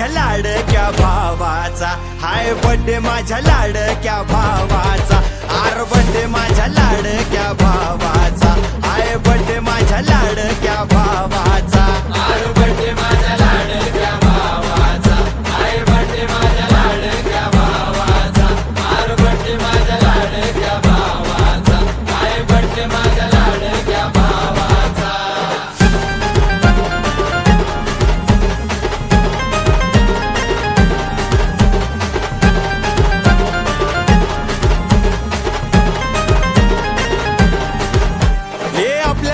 माझ्या लाडक्या भावाचा, हाय बर्थडे माझ्या लाडक्या भावाचा, आर बर्थडे माझ्या लाडक्या भावाचा, हाय बर्थडे माझ्या लाडक्या भावाचा, आर बर्थडे माझ्या लाडक्या भावाचा, हाय बर्थडे माझ्या लाडक्या भावाचा, आर बर्थडे माझ्या लाडक्या भावाचा, हाय बर्थडे माझ्या लाडक्या भावाचा.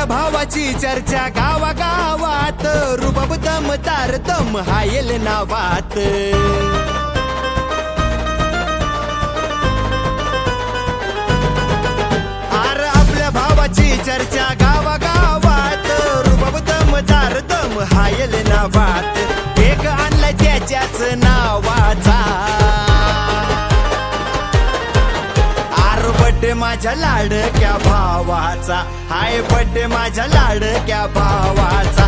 भावाची चर्चा गावागावात, रुबाब दम तारतम हायल नावात. आर आपल्या भावाची चर्चा गावागावात, रुबाब दम तारतम हायल नावात. केक आणलाय त्याच्याच नावाचा, बर्थडे माझ्या लाडक्या भावाचा, हाय बर्थडे माझ्या लाडक्या भावाचा.